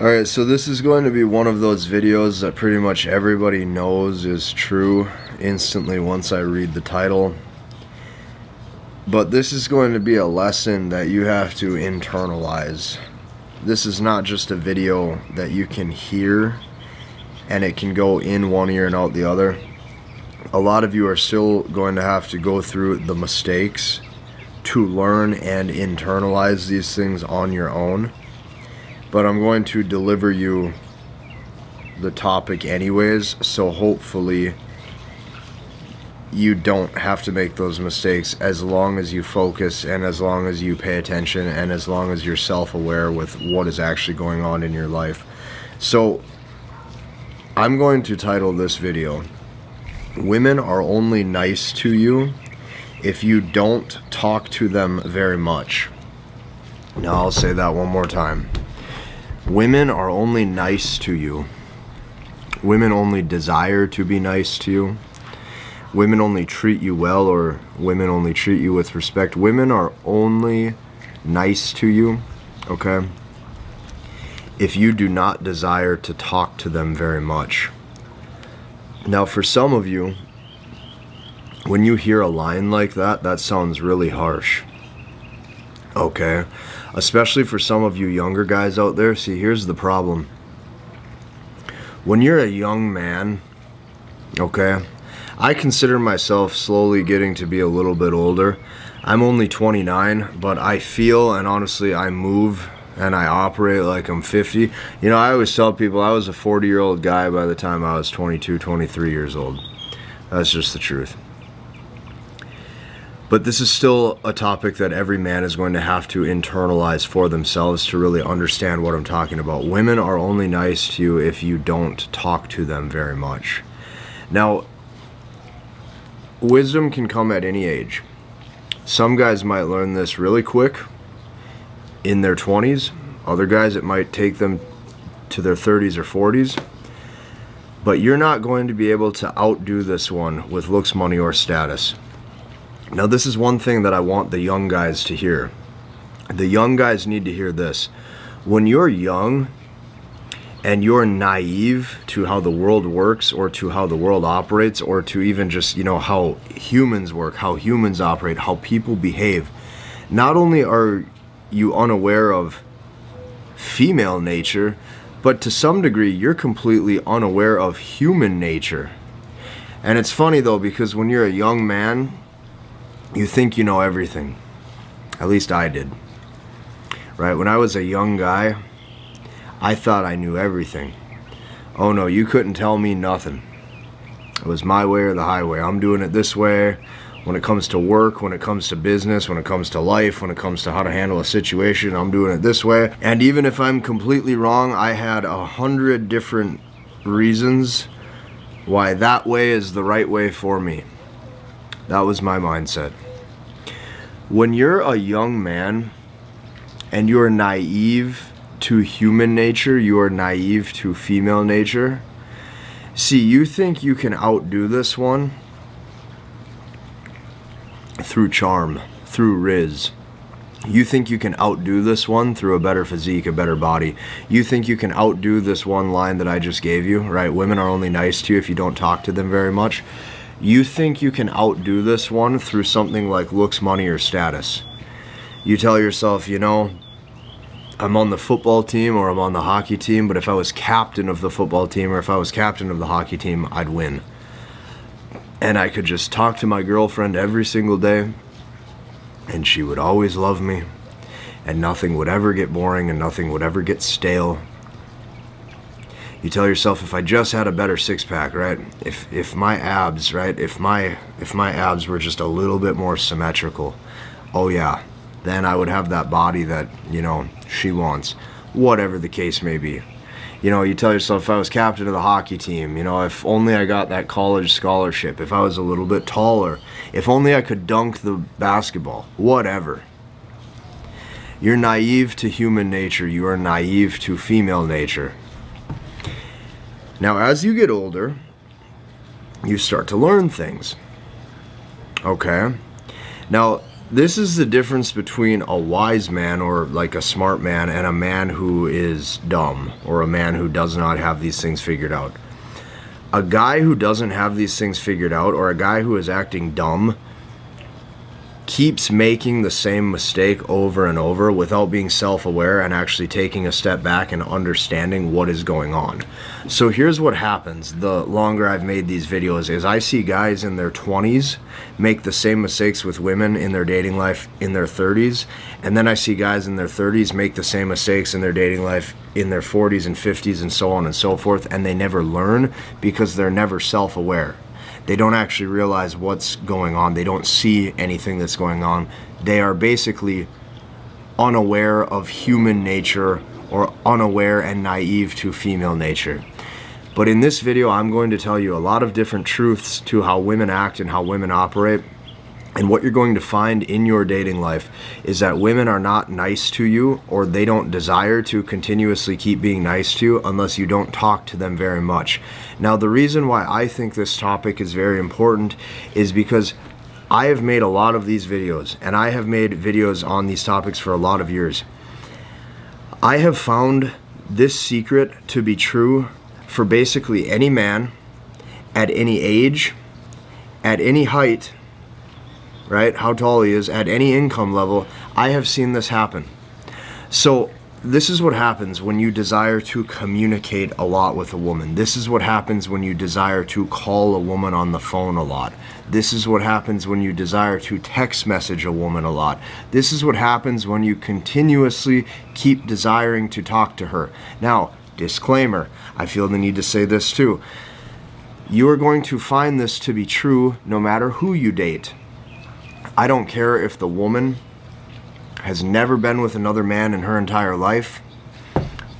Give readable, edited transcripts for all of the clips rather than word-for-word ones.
Alright, so this is going to be one of those videos that pretty much everybody knows is true instantly once I read the title. But this is going to be a lesson that you have to internalize. This is not just a video that you can hear and it can go in one ear and out the other. A lot of you are still going to have to go through the mistakes to learn and internalize these things on your own. But I'm going to deliver you the topic anyways, so hopefully you don't have to make those mistakes as long as you focus and as long as you pay attention and as long as you're self-aware with what is actually going on in your life. So I'm going to title this video, "Women are only nice to you if you don't talk to them very much." Now I'll say that one more time. Women are only nice to you. Women only desire to be nice to you. Women only treat you well, or women only treat you with respect. Women are only nice to you, okay, if you do not desire to talk to them very much. Now, for some of you, when you hear a line like that, that sounds really harsh. Okay, especially for some of you younger guys out there. See, here's the problem. When you're a young man, okay, I consider myself slowly getting to be a little bit older. I'm only 29, but I feel, and honestly I move and I operate like I'm 50. You know, I always tell people I was a 40-year-old guy by the time I was 22, 23 years old. That's just the truth. But this is still a topic that every man is going to have to internalize for themselves to really understand what I'm talking about. Women are only nice to you if you don't talk to them very much. Now, wisdom can come at any age. Some guys might learn this really quick in their 20s. Other guys, it might take them to their 30s or 40s. But you're not going to be able to outdo this one with looks, money, or status. Now, this is one thing that I want the young guys to hear. The young guys need to hear this. When you're young and you're naive to how the world works or to how the world operates or to even just, you know, how humans work, how humans operate, how people behave, not only are you unaware of female nature, but to some degree you're completely unaware of human nature. And it's funny though, because when you're a young man, you think you know everything. At least I did. Right? When I was a young guy, I thought I knew everything. Oh no, you couldn't tell me nothing. It was my way or the highway. I'm doing it this way. When it comes to work, when it comes to business, when it comes to life, when it comes to how to handle a situation, I'm doing it this way. And even if I'm completely wrong, I had 100 different reasons why that way is the right way for me. That was my mindset. When you're a young man and you're naive to human nature, you are naive to female nature. See, you think you can outdo this one through charm, through riz. You think you can outdo this one through a better physique, a better body. You think you can outdo this one line that I just gave you, right? Women are only nice to you if you don't talk to them very much. You think you can outdo this one through something like looks, money, or status. You tell yourself, you know, I'm on the football team or I'm on the hockey team, but if I was captain of the football team or if I was captain of the hockey team, I'd win. And I could just talk to my girlfriend every single day, and she would always love me, and nothing would ever get boring and nothing would ever get stale. You tell yourself, if I just had a better six-pack, right? If my abs, right? If my abs were just a little bit more symmetrical, oh yeah, then I would have that body that, you know, she wants. Whatever the case may be. You know, you tell yourself, if I was captain of the hockey team, you know, if only I got that college scholarship, if I was a little bit taller, if only I could dunk the basketball, whatever. You're naive to human nature. You are naive to female nature. Now, as you get older, you start to learn things. Okay? Now, This is the difference between a wise man, or like a smart man, and a man who is dumb, or a man who does not have these things figured out. A guy who doesn't have these things figured out, or a guy who is acting dumb, keeps making the same mistake over and over without being self-aware and actually taking a step back and understanding what is going on. So here's what happens the longer I've made these videos is I see guys in their 20s make the same mistakes with women in their dating life in their 30s, and then I see guys in their 30s make the same mistakes in their dating life in their 40s and 50s and so on and so forth, and they never learn because they're never self-aware. They don't actually realize what's going on. They don't see anything that's going on. They are basically unaware of human nature, or unaware and naive to female nature. But in this video, I'm going to tell you a lot of different truths to how women act and how women operate. And what you're going to find in your dating life is that women are not nice to you, or they don't desire to continuously keep being nice to you unless you don't talk to them very much. Now, the reason why I think this topic is very important is because I have made a lot of these videos, and I have made videos on these topics for a lot of years. I have found this secret to be true for basically any man, at any age, at any height, right? How tall he is, at any income level. I have seen this happen. So this is what happens when you desire to communicate a lot with a woman. This is what happens when you desire to call a woman on the phone a lot. This is what happens when you desire to text message a woman a lot. This is what happens when you continuously keep desiring to talk to her. Now, disclaimer, I feel the need to say this too. You are going to find this to be true no matter who you date. I don't care if the woman has never been with another man in her entire life.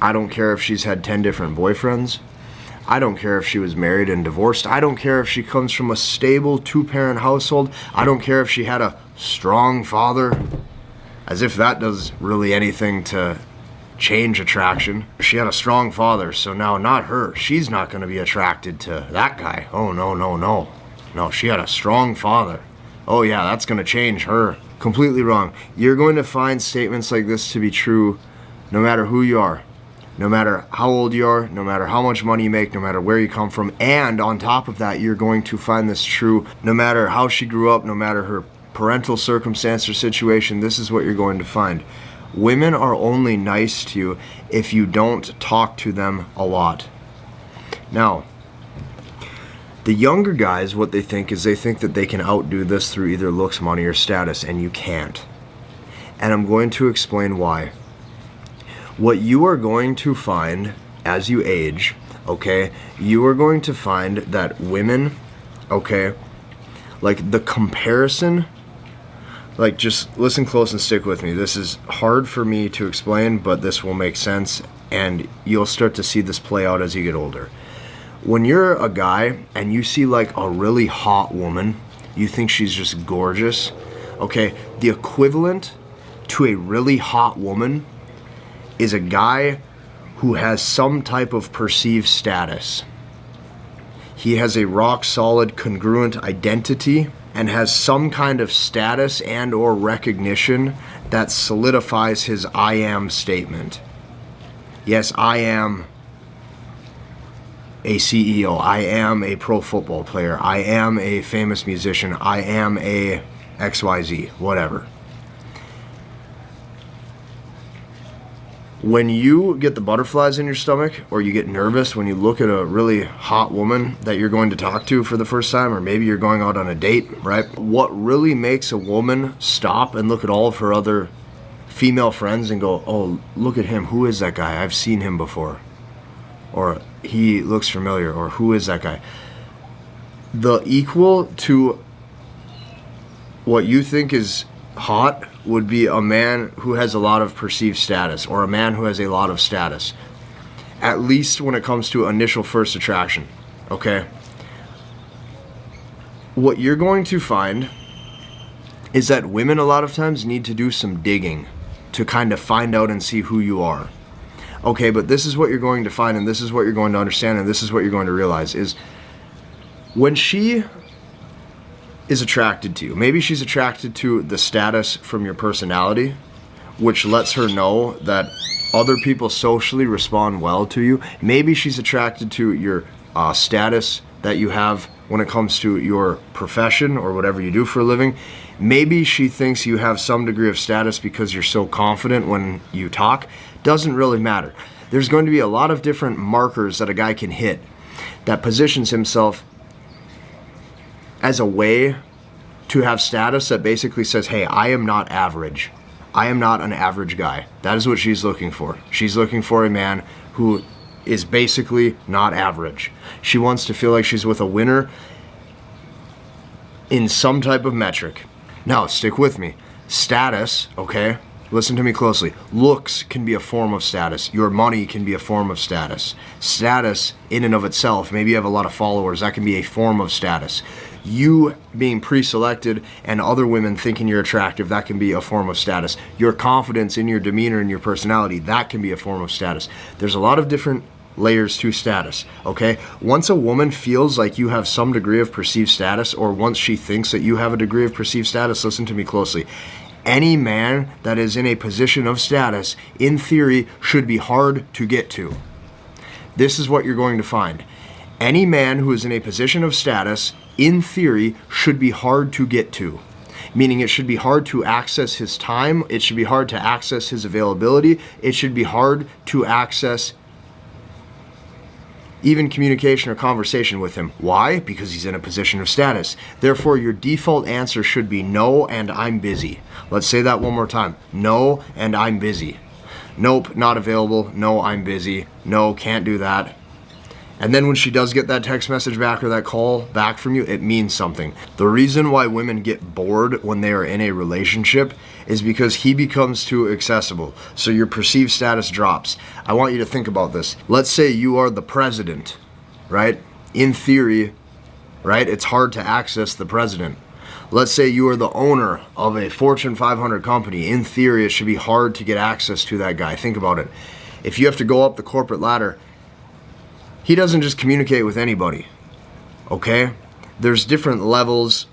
I don't care if she's had 10 different boyfriends. I don't care if she was married and divorced. I don't care if she comes from a stable 2-parent household. I don't care if she had a strong father. As if that does really anything to change attraction. She had a strong father, so now not her. She's not going to be attracted to that guy. Oh, no, no, no. No, she had a strong father. Oh yeah, that's going to change her. Completely wrong. You're going to find statements like this to be true no matter who you are, no matter how old you are, no matter how much money you make, no matter where you come from. And on top of that, you're going to find this true no matter how she grew up, no matter her parental circumstance or situation. This is what you're going to find. Women are only nice to you if you don't talk to them a lot. Now, the younger guys, what they think is they think that they can outdo this through either looks, money, or status, and you can't. And I'm going to explain why. What you are going to find as you age, okay, you are going to find that women, okay, like the comparison, like just listen close and stick with me. This is hard for me to explain, but this will make sense, and you'll start to see this play out as you get older. When you're a guy and you see like a really hot woman, you think she's just gorgeous, okay, the equivalent to a really hot woman is a guy who has some type of perceived status. He has a rock solid congruent identity and has some kind of status and or recognition that solidifies his I am statement. Yes, I am a CEO, I am a pro football player, I am a famous musician, I am a XYZ, whatever. When you get the butterflies in your stomach, or you get nervous when you look at a really hot woman that you're going to talk to for the first time, or maybe you're going out on a date, right? What really makes a woman stop and look at all of her other female friends and go, oh, look at him, who is that guy? I've seen him before. Or he looks familiar, or who is that guy? The equal to what you think is hot would be a man who has a lot of perceived status, or a man who has a lot of status, at least when it comes to initial first attraction, okay? What you're going to find is that women a lot of times need to do some digging to kind of find out and see who you are. Okay, but this is what you're going to find, and this is what you're going to understand, and this is what you're going to realize is when she is attracted to you. Maybe she's attracted to the status from your personality, which lets her know that other people socially respond well to you. Maybe she's attracted to your status that you have when it comes to your profession or whatever you do for a living. Maybe she thinks you have some degree of status because you're so confident when you talk. Doesn't really matter. There's going to be a lot of different markers that a guy can hit that positions himself as a way to have status that basically says, hey, I am not average. I am not an average guy. That is what she's looking for. She's looking for a man who is basically not average. She wants to feel like she's with a winner in some type of metric. Now, stick with me. Status, okay? Listen to me closely. Looks can be a form of status. Your money can be a form of status. Status in and of itself, maybe you have a lot of followers, that can be a form of status. You being pre-selected and other women thinking you're attractive, that can be a form of status. Your confidence in your demeanor and your personality, that can be a form of status. There's a lot of different layers to status, okay? Once a woman feels like you have some degree of perceived status, or once she thinks that you have a degree of perceived status, listen to me closely. Any man that is in a position of status, in theory, should be hard to get to. This is what you're going to find. Any man who is in a position of status, in theory, should be hard to get to. Meaning it should be hard to access his time, it should be hard to access his availability, it should be hard to access even communication or conversation with him. Why? Because he's in a position of status. Therefore, your default answer should be no and I'm busy. Let's say that one more time. No and I'm busy. Nope, not available. No, I'm busy. No, can't do that. And then when she does get that text message back or that call back from you, it means something. The reason why women get bored when they are in a relationship is because he becomes too accessible. So your perceived status drops. I want you to think about this. Let's say you are the president, right? In theory, right? It's hard to access the president. Let's say you are the owner of a Fortune 500 company. In theory, it should be hard to get access to that guy. Think about it. If you have to go up the corporate ladder, he doesn't just communicate with anybody, okay? There's different levels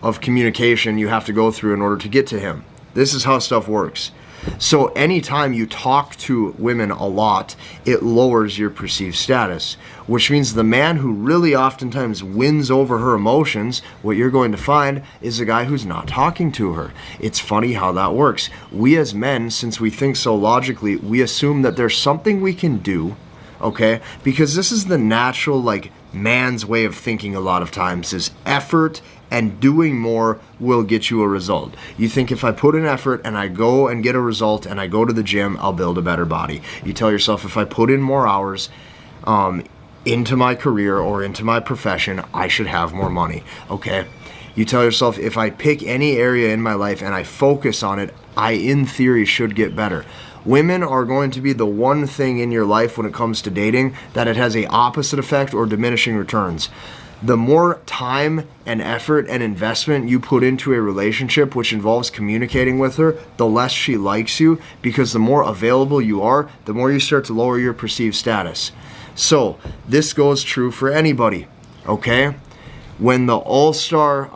of communication you have to go through in order to get to him. This is how stuff works. So anytime you talk to women a lot, it lowers your perceived status, which means the man who really oftentimes wins over her emotions, what you're going to find is a guy who's not talking to her. It's funny how that works. We as men, since we think so logically, we assume that there's something we can do, okay? Because this is the natural, like, man's way of thinking a lot of times, is effort and doing more will get you a result. You think if I put in effort and I go and get a result and I go to the gym, I'll build a better body. You tell yourself if I put in more hours into my career or into my profession, I should have more money, okay? You tell yourself if I pick any area in my life and I focus on it, I, in theory, should get better. Women are going to be the one thing in your life when it comes to dating that it has a opposite effect or diminishing returns. The more time and effort and investment you put into a relationship which involves communicating with her, the less she likes you, because the more available you are, the more you start to lower your perceived status. So this goes true for anybody, okay? When the all-star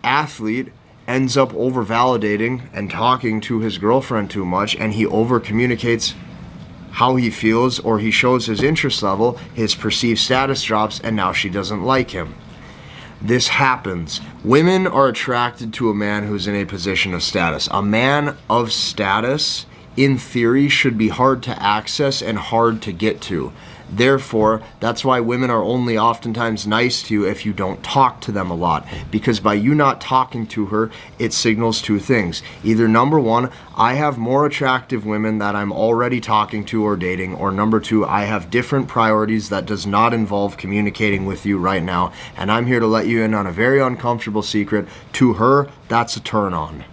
athlete ends up over-validating and talking to his girlfriend too much, and he over-communicates how he feels, or he shows his interest level, his perceived status drops, and now she doesn't like him. This happens. Women are attracted to a man who's in a position of status. A man of status, in theory, should be hard to access and hard to get to. Therefore, that's why women are only oftentimes nice to you if you don't talk to them a lot. Because by you not talking to her, it signals two things. Either number one, I have more attractive women that I'm already talking to or dating, or number two, I have different priorities that does not involve communicating with you right now, and I'm here to let you in on a very uncomfortable secret. To her, that's a turn on.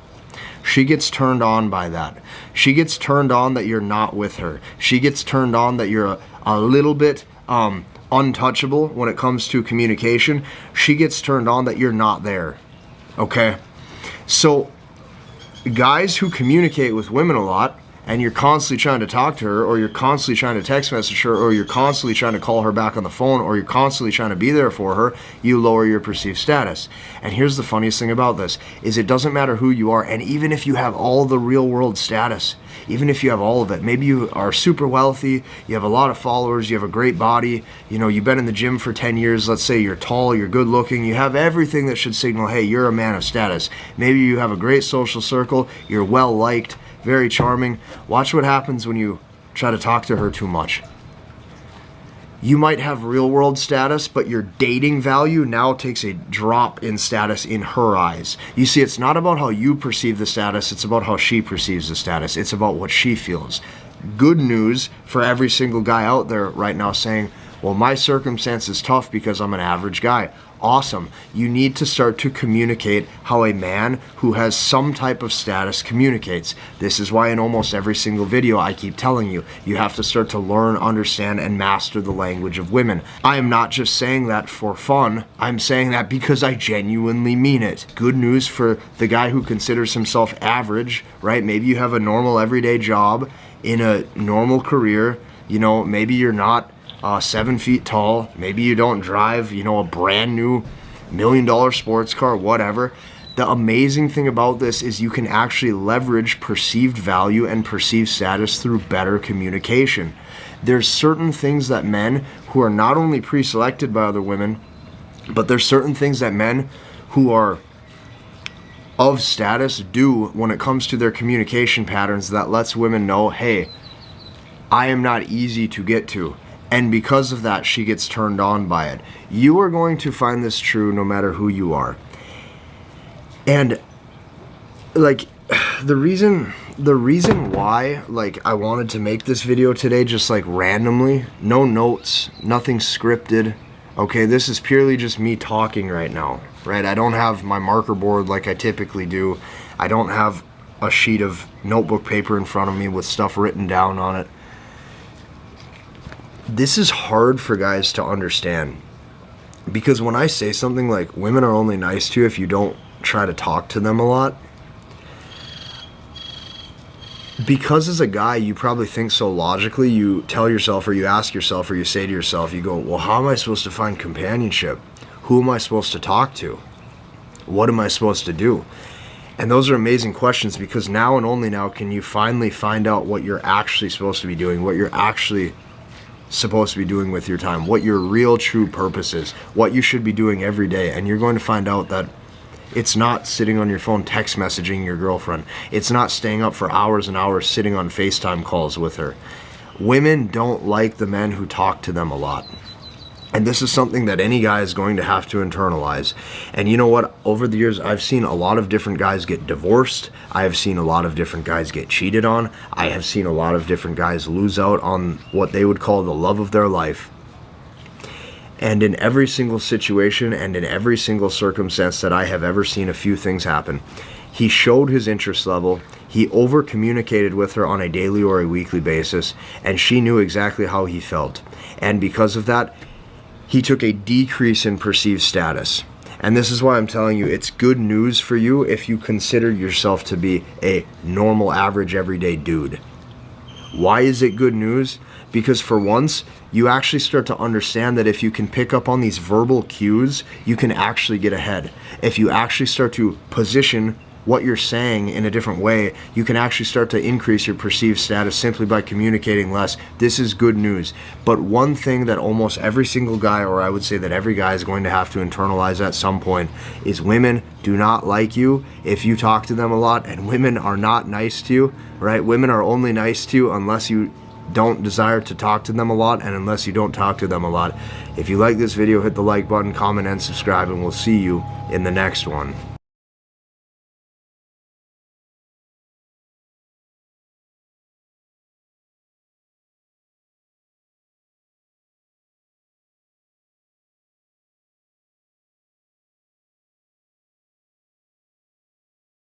She gets turned on by that. She gets turned on that you're not with her. She gets turned on that you're a little bit untouchable when it comes to communication. She gets turned on that you're not there, okay? So guys who communicate with women a lot and you're constantly trying to talk to her, or you're constantly trying to text message her, or you're constantly trying to call her back on the phone, or you're constantly trying to be there for her, you lower your perceived status. And here's the funniest thing about this, is it doesn't matter who you are, and even if you have all the real world status, even if you have all of it, maybe you are super wealthy, you have a lot of followers, you have a great body, you know, you've been in the gym for 10 years, let's say you're tall, you're good looking, you have everything that should signal, hey, you're a man of status. Maybe you have a great social circle, you're well liked, very charming. Watch what happens when you try to talk to her too much. You might have real world status, but your dating value now takes a drop in status in her eyes. You see, it's not about how you perceive the status, it's about how she perceives the status. It's about what she feels. Good news for every single guy out there right now saying, well, my circumstance is tough because I'm an average guy. Awesome. You need to start to communicate how a man who has some type of status communicates. This is why in almost every single video I keep telling you, you have to start to learn, understand, and master the language of women. I am not just saying that for fun. I'm saying that because I genuinely mean it. Good news for the guy who considers himself average, right? Maybe you have a normal everyday job in a normal career. You know, maybe you're not 7 feet tall, maybe you don't drive, you know, a brand new $1 million sports car, whatever. The amazing thing about this is you can actually leverage perceived value and perceived status through better communication. There's certain things that men who are not only pre-selected by other women, but there's certain things that men who are of status do when it comes to their communication patterns that lets women know, hey, I am not easy to get to. And because of that, she gets turned on by it. You are going to find this true no matter who you are. And like the reason why like I wanted to make this video today just like randomly, no notes, nothing scripted. Okay, this is purely just me talking right now, right? I don't have my marker board like I typically do. I don't have a sheet of notebook paper in front of me with stuff written down on it. This is hard for guys to understand, because when I say something like women are only nice to you if you don't try to talk to them a lot, because as a guy you probably think so logically, you tell yourself or you ask yourself or you say to yourself, you go, well, how am I supposed to find companionship? Who am I supposed to talk to? What am I supposed to do? And those are amazing questions, because now and only now can you finally find out what you're actually supposed to be doing, what you're actually supposed to be doing with your time, what your real true purpose is, what you should be doing every day. And you're going to find out that it's not sitting on your phone text messaging your girlfriend. It's not staying up for hours and hours sitting on FaceTime calls with her. Women don't like the men who talk to them a lot. And this is something that any guy is going to have to internalize. And you know what? Over the years, I've seen a lot of different guys get divorced. I have seen a lot of different guys get cheated on. I have seen a lot of different guys lose out on what they would call the love of their life. And in every single situation and in every single circumstance that I have ever seen, a few things happen. He showed his interest level. He over-communicated with her on a daily or a weekly basis, and she knew exactly how he felt. And because of that, he took a decrease in perceived status. And this is why I'm telling you, it's good news for you if you consider yourself to be a normal, average, everyday dude. Why is it good news? Because for once, you actually start to understand that if you can pick up on these verbal cues, you can actually get ahead. If you actually start to position what you're saying in a different way, you can actually start to increase your perceived status simply by communicating less. This is good news. But one thing that almost every single guy, or I would say that every guy, is going to have to internalize at some point is women do not like you if you talk to them a lot, and women are not nice to you, right? Women are only nice to you unless you don't desire to talk to them a lot, and unless you don't talk to them a lot. If you like this video, hit the like button, comment, and subscribe, and we'll see you in the next one.